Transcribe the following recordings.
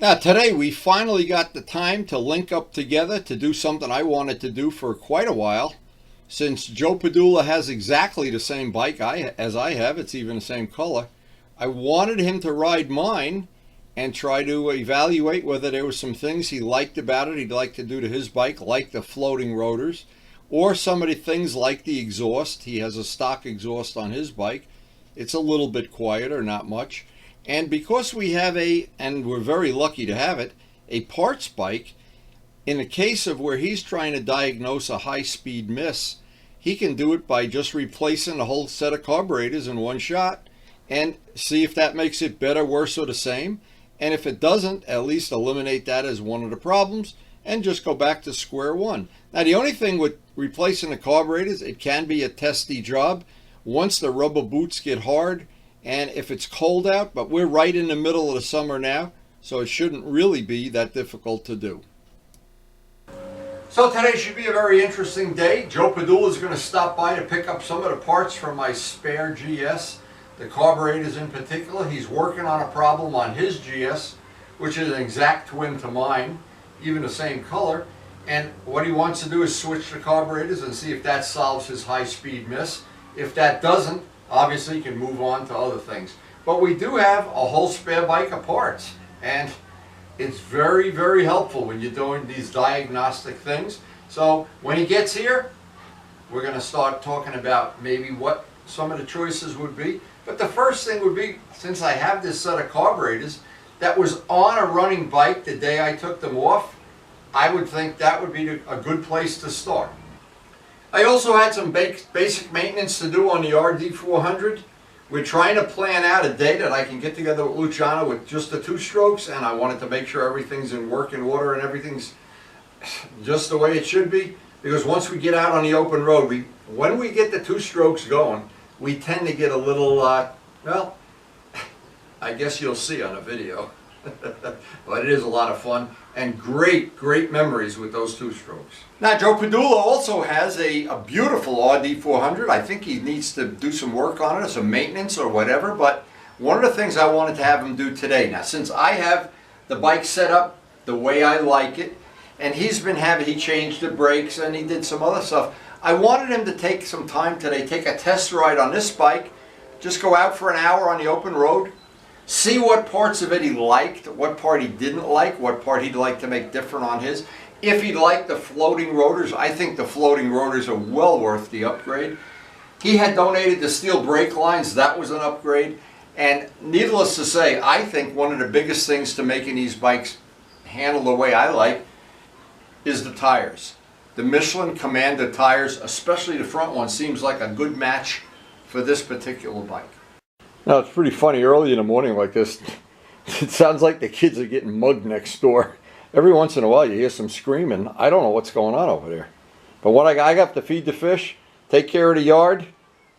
Now today we finally got the time to link up together to do something I wanted to do for quite a while. Since Joe Padula has exactly the same bike as I have, it's even the same color, I wanted him to ride mine and try to evaluate whether there were some things he liked about it, he'd like to do to his bike, like the floating rotors, or some of the things like the exhaust. He has a stock exhaust on his bike. It's a little bit quieter, not much. And because we have and we're very lucky to have it, a parts bike, in the case of where he's trying to diagnose a high-speed miss, he can do it by just replacing the whole set of carburetors in one shot and see if that makes it better, worse, or the same. And if it doesn't, at least eliminate that as one of the problems and just go back to square one. Now, the only thing with replacing the carburetors, it can be a testy job once the rubber boots get hard and if it's cold out, but we're right in the middle of the summer now, so it shouldn't really be that difficult to do. So today should be a very interesting day. Joe Padula is going to stop by to pick up some of the parts from my spare GS, the carburetors in particular. He's working on a problem on his GS, which is an exact twin to mine, even the same color. And what he wants to do is switch the carburetors and see if that solves his high-speed miss. If that doesn't, obviously you can move on to other things. But we do have a whole spare bike of parts, and it's very, very helpful when you're doing these diagnostic things. So when he gets here, we're going to start talking about maybe what some of the choices would be. But the first thing would be, since I have this set of carburetors that was on a running bike the day I took them off, I would think that would be a good place to start. I also had some basic maintenance to do on the RD400. We're trying to plan out a day that I can get together with Luciano with just the two strokes, and I wanted to make sure everything's in working order and everything's just the way it should be. Because once we get out on the open road, when we get the two strokes going, we tend to get a little, well, I guess you'll see on a video. But it is a lot of fun and great memories with those two strokes. Now Joe Padula also has a beautiful RD400. I think he needs to do some work on it, some maintenance or whatever, but one of the things I wanted to have him do today, now since I have the bike set up the way I like it, and he changed the brakes and he did some other stuff, I wanted him to take some time today, take a test ride on this bike, just go out for an hour on the open road, see what parts of it he liked, what part he didn't like, what part he'd like to make different on his. If he liked the floating rotors, I think the floating rotors are well worth the upgrade. He had donated the steel brake lines, that was an upgrade. And needless to say, I think one of the biggest things to making these bikes handle the way I like is the tires. The Michelin Commander tires, especially the front one, seems like a good match for this particular bike. Now it's pretty funny, early in the morning like this, it sounds like the kids are getting mugged next door. Every once in a while you hear some screaming. I don't know what's going on over there. But what I got to feed the fish, take care of the yard,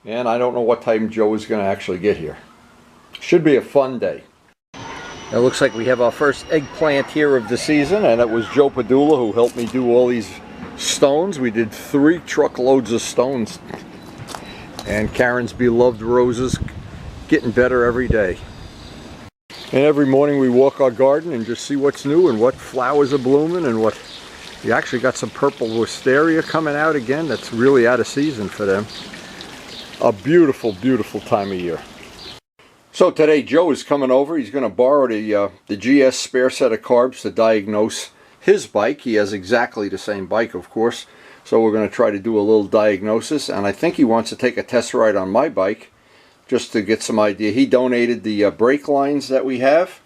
and I don't know what time Joe is going to actually get here. Should be a fun day. It looks like we have our first eggplant here of the season, and it was Joe Padula who helped me do all these stones. We did 3 truckloads of stones. And Karen's beloved roses getting better every day. And every morning we walk our garden and just see what's new and what flowers are blooming and what... We actually got some purple wisteria coming out again. That's really out of season for them. A beautiful, beautiful time of year. So today Joe is coming over. He's going to borrow the GS spare set of carbs to diagnose his bike. He has exactly the same bike, of course. So we're going to try to do a little diagnosis. And I think he wants to take a test ride on my bike, just to get some idea. He donated the brake lines that we have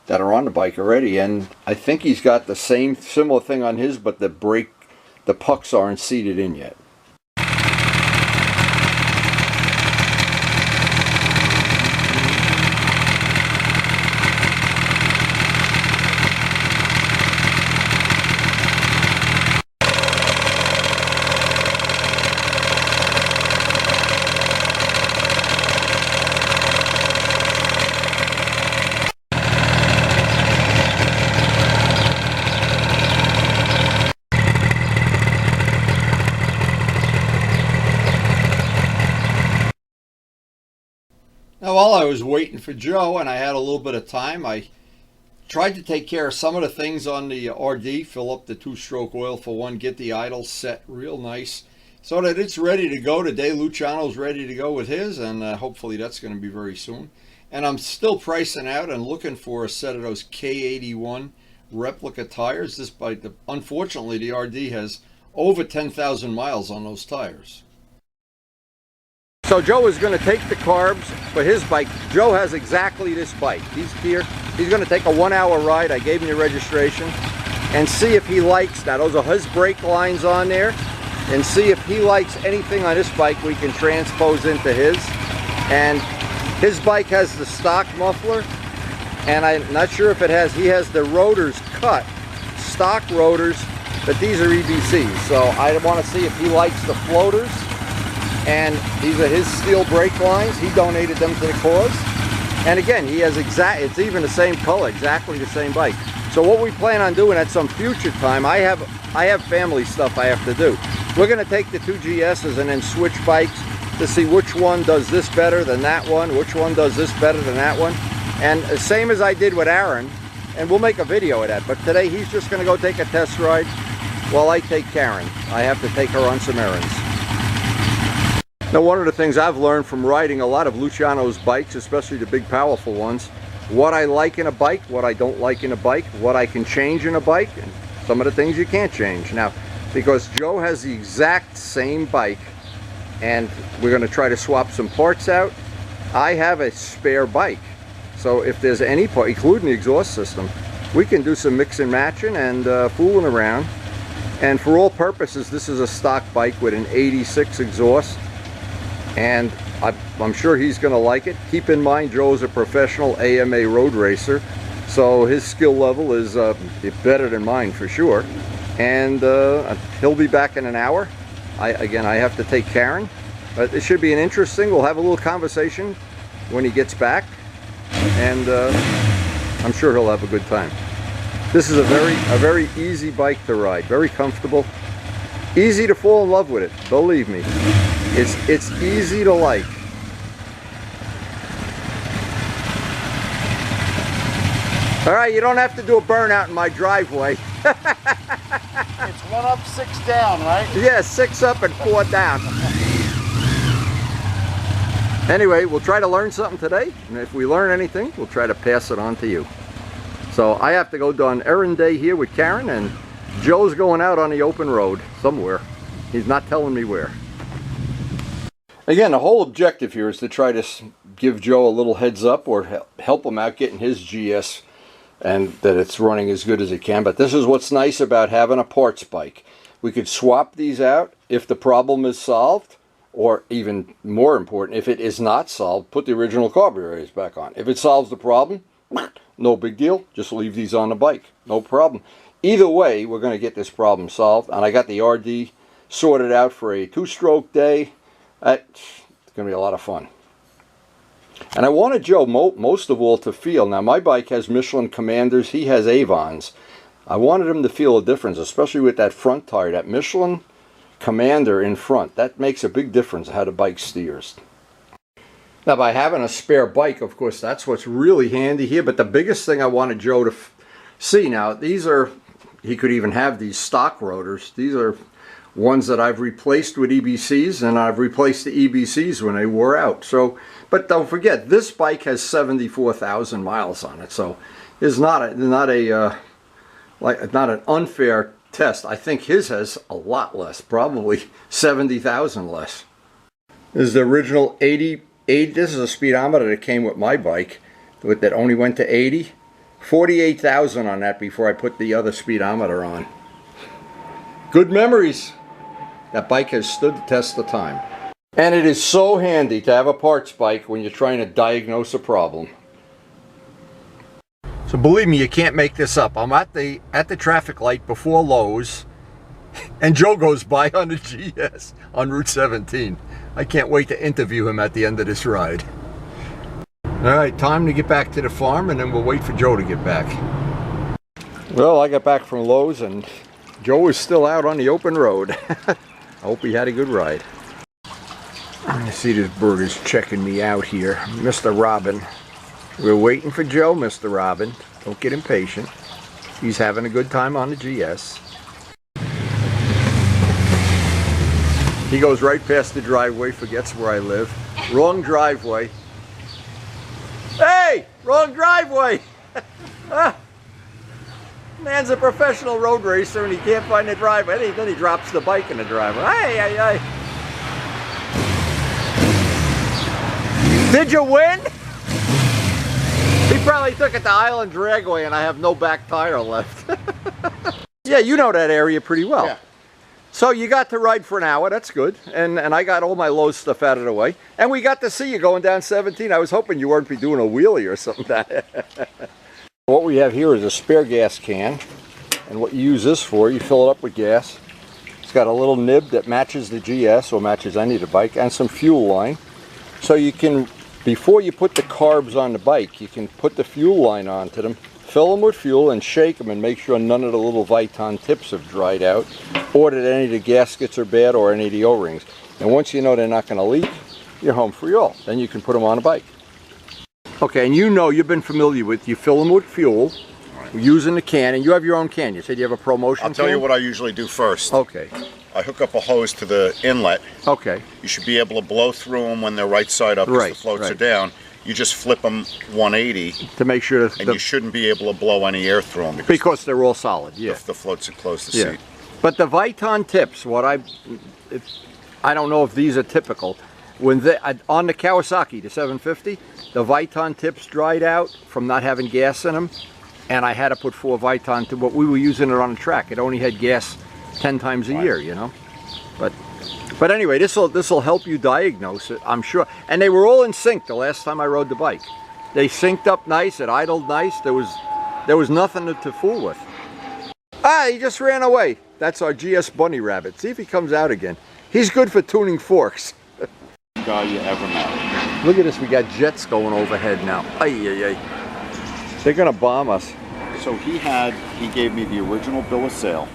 that are on the bike already, and I think he's got the similar thing on his, but the pucks aren't seated in yet. Now while I was waiting for Joe and I had a little bit of time, I tried to take care of some of the things on the RD, fill up the 2-stroke oil for one, get the idle set real nice so that it's ready to go. Today Luciano's ready to go with his, and hopefully that's going to be very soon. And I'm still pricing out and looking for a set of those K81 replica tires. This bike, unfortunately, the RD has over 10,000 miles on those tires. So Joe is going to take the carbs for his bike. Joe has exactly this bike. He's here. He's going to take a 1-hour ride. I gave him the registration and see if he likes. Now those are his brake lines on there, and see if he likes anything on this bike we can transpose into his. And his bike has the stock muffler, and I'm not sure if it has. He has the rotors cut, stock rotors, but these are EBCs. So I want to see if he likes the floaters. And these are his steel brake lines. He donated them to the cause. And again, he has it's even the same color, exactly the same bike. So what we plan on doing at some future time, I have family stuff I have to do. We're going to take the 2 GSs and then switch bikes to see which one does this better than that one, which one does this better than that one. And the same as I did with Aaron, and we'll make a video of that. But today he's just going to go take a test ride while I take Karen. I have to take her on some errands. Now, one of the things I've learned from riding a lot of Luciano's bikes, especially the big powerful ones, what I like in a bike, what I don't like in a bike, what I can change in a bike, and some of the things you can't change. Now, because Joe has the exact same bike, and we're going to try to swap some parts out, I have a spare bike. So if there's any part, including the exhaust system, we can do some mix and matching and fooling around. And for all purposes, this is a stock bike with an 86 exhaust. And I'm sure he's going to like it. Keep in mind, Joe's a professional AMA road racer, so his skill level is better than mine for sure. And he'll be back in an hour. Again, I have to take Karen, but it should be an interesting. We'll have a little conversation when he gets back, and I'm sure he'll have a good time. This is a very easy bike to ride, very comfortable, easy to fall in love with it. Believe me. It's easy to like. All right, you don't have to do a burnout in my driveway. It's 1 up, 6 down, right? Yeah, 6 up and 4 down. Anyway, we'll try to learn something today, and if we learn anything, we'll try to pass it on to you. So I have to go on errand day here with Karen, and Joe's going out on the open road somewhere. He's not telling me where. Again, the whole objective here is to try to give Joe a little heads up or help him out getting his GS, and that it's running as good as it can. But this is what's nice about having a parts bike. We could swap these out if the problem is solved, or even more important, if it is not solved, put the original carburetors back on. If it solves the problem, no big deal, just leave these on the bike, no problem. Either way, we're going to get this problem solved, and I got the RD sorted out for a 2-stroke day. It's going to be a lot of fun. And I wanted Joe most of all to feel, now my bike has Michelin Commanders, he has Avons. I wanted him to feel a difference, especially with that front tire, that Michelin Commander in front. That makes a big difference how the bike steers. Now by having a spare bike, of course, that's what's really handy here. But the biggest thing I wanted Joe to see, now these are, he could even have these stock rotors. These are ones that I've replaced with EBCs, and I've replaced the EBCs when they wore out. So, but don't forget, this bike has 74,000 miles on it, so it's not an unfair test. I think his has a lot less, probably 70,000 less. This is the original 80. This is a speedometer that came with my bike, that only went to 80. 48,000 on that before I put the other speedometer on. Good memories. That bike has stood the test of time. And it is so handy to have a parts bike when you're trying to diagnose a problem. So believe me, you can't make this up. I'm at the traffic light before Lowe's, and Joe goes by on the GS on Route 17. I can't wait to interview him at the end of this ride. Alright, time to get back to the farm, and then we'll wait for Joe to get back. Well, I got back from Lowe's, and Joe is still out on the open road. I hope he had a good ride. I see this bird is checking me out here. Mr. Robin. We're waiting for Joe, Mr. Robin. Don't get impatient. He's having a good time on the GS. He goes right past the driveway, forgets where I live. Wrong driveway. Hey! Wrong driveway! Man's a professional road racer and he can't find the driveway. Then he drops the bike in the driveway. Hey, hey, hey. Did you win? He probably took it to Island Dragway and I have no back tire left. Yeah, you know that area pretty well. Yeah. So you got to ride for an hour, that's good. And I got all my low stuff out of the way. And we got to see you going down 17. I was hoping you weren't be doing a wheelie or something. What we have here is a spare gas can. And what you use this for, you fill it up with gas. It's got a little nib that matches the GS or matches any of the bike and some fuel line. So you can, before you put the carbs on the bike, you can put the fuel line onto them, fill them with fuel and shake them and make sure none of the little Viton tips have dried out or that any of the gaskets are bad or any of the O-rings. And once you know they're not going to leak, you're home free all. Then you can put them on a bike. Okay, and you know you've been familiar with, you fill them with fuel, using the can, and you have your own can. You said you have a promotion can? I'll tell you what I usually do first. Okay. I hook up a hose to the inlet. Okay. You should be able to blow through them when they're right side up because the floats are down. You just flip them 180 to make sure that and you shouldn't be able to blow any air through them because they're all solid. Yeah, the floats are close to seat. But the Viton tips, I don't know if these are typical. When they on the Kawasaki, the 750, the Viton tips dried out from not having gas in them, and I had to put 4 Viton to what we were using it on the track. It only had gas 10 times a year, you know. But anyway, this will help you diagnose it, I'm sure. And they were all in sync the last time I rode the bike. They synced up nice, it idled nice. There was nothing to fool with. Ah, he just ran away. That's our GS bunny rabbit. See if he comes out again. He's good for tuning forks. Guy you ever met. Look at this, we got jets going overhead now. Ay, ay, ay. They're gonna bomb us. So he gave me the original bill of sale.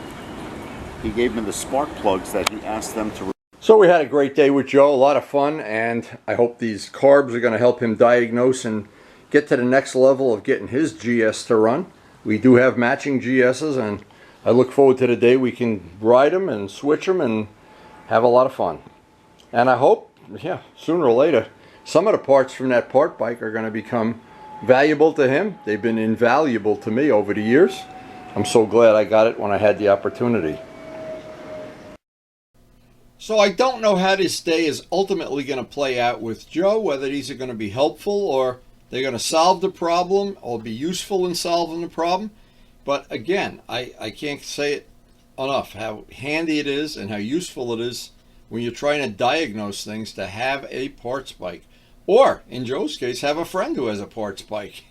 He gave me the spark plugs that he asked them to. So we had a great day with Joe, a lot of fun, and I hope these carbs are going to help him diagnose and get to the next level of getting his GS to run. We do have matching GSs, and I look forward to the day we can ride them and switch them and have a lot of fun. And I hope, yeah, sooner or later, some of the parts from that part bike are going to become valuable to him. They've been invaluable to me over the years. I'm so glad I got it when I had the opportunity. So I don't know how this day is ultimately going to play out with Joe, whether these are going to be helpful or they're going to solve the problem or be useful in solving the problem. But again, I can't say it enough how handy it is and how useful it is when you're trying to diagnose things to have a parts bike. Or, in Joe's case, have a friend who has a parts bike.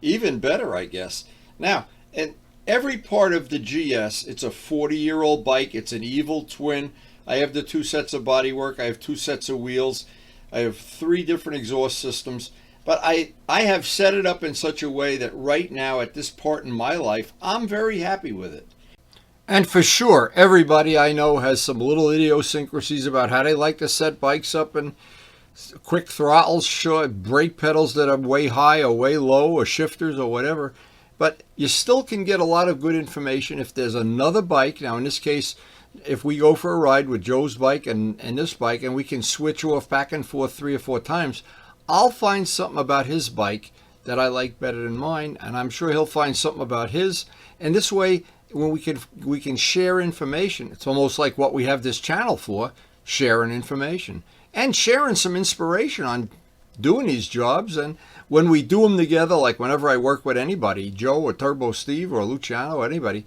Even better, I guess. Now, and every part of the GS, it's a 40-year-old bike. It's an evil twin. I have the 2 sets of bodywork. I have 2 sets of wheels. I have 3 different exhaust systems. But I have set it up in such a way that right now, at this part in my life, I'm very happy with it. And for sure, everybody I know has some little idiosyncrasies about how they like to set bikes up, and quick throttles, short brake pedals that are way high or way low, or shifters or whatever. But you still can get a lot of good information if there's another bike. Now, in this case, if we go for a ride with Joe's bike and this bike, and we can switch off back and forth 3 or 4 times, I'll find something about his bike that I like better than mine, and I'm sure he'll find something about his. And this way, when we can share information, it's almost like what we have this channel for, sharing information and sharing some inspiration on doing these jobs. And when we do them together, like whenever I work with anybody, Joe or Turbo Steve or Luciano or anybody,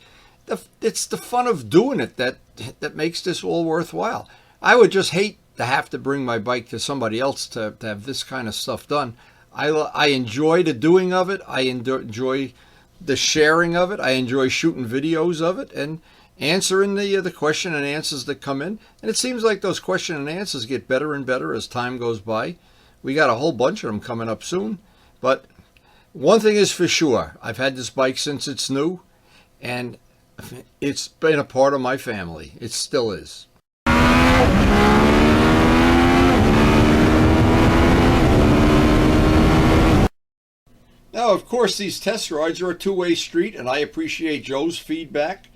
it's the fun of doing it that makes this all worthwhile. I would just hate to have to bring my bike to somebody else to have this kind of stuff done. I enjoy the doing of it. I enjoy the sharing of it. I enjoy shooting videos of it and answering the question and answers that come in. And it seems like those question and answers get better and better as time goes by. We got a whole bunch of them coming up soon. But one thing is for sure, I've had this bike since it's new, and it's been a part of my family. It still is. Now, Yeah, of course, these test rides are a two-way street, and I appreciate Joe's feedback.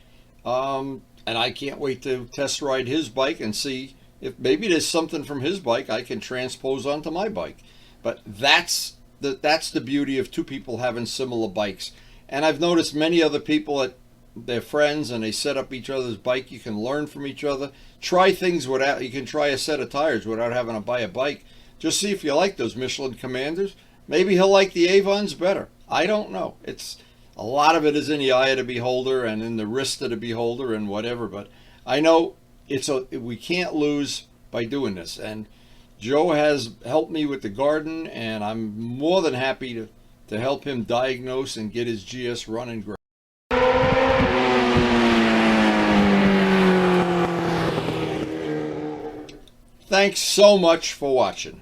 And I can't wait to test ride his bike and see if maybe there's something from his bike I can transpose onto my bike. But that's the beauty of two people having similar bikes. And I've noticed many other people at their friends, and they set up each other's bike. You can learn from each other. Try things without. You can try a set of tires without having to buy a bike. Just see if you like those Michelin Commanders. Maybe he'll like the Avons better. I don't know. It's a lot of it is in the eye of the beholder and in the wrist of the beholder and whatever. But I know we can't lose by doing this. And Joe has helped me with the garden, and I'm more than happy to help him diagnose and get his GS running great. Thanks so much for watching.